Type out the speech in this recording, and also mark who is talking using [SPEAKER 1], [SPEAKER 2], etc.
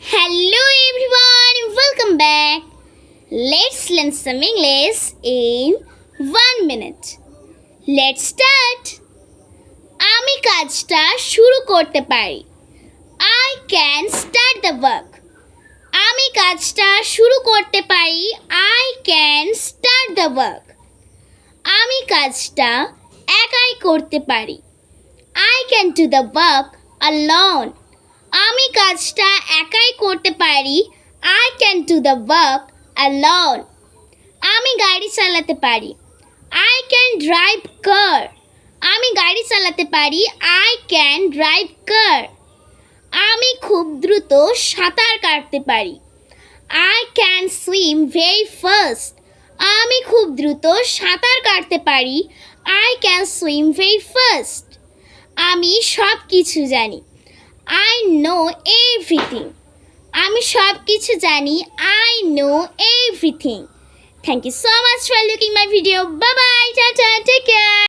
[SPEAKER 1] Hello everyone, welcome back. Let's learn some English in 1 minute. Let's start. আমি কাজটা শুরু করতে পারি। I can start the work. আমি কাজটা শুরু করতে পারি। I can start the work. আমি কাজটা একাই করতে পারি। I can do the work alone. আমি কাজটা একাই করতে পারি। I can do the work alone. আমি গাড়ি চালাতে পারি। I can drive car. আমি গাড়ি চালাতে পারি। I can drive car. আমি খুব দ্রুত সাঁতার কাটতে পারি। I can swim very fast. আমি খুব দ্রুত সাঁতার কাটতে পারি। I can swim very fast. আমি সব কিছু জানি। I know everything. আমি সব কিছু জানি। I know everything. Thank you so much for looking my video. Bye bye. Tata. Take care.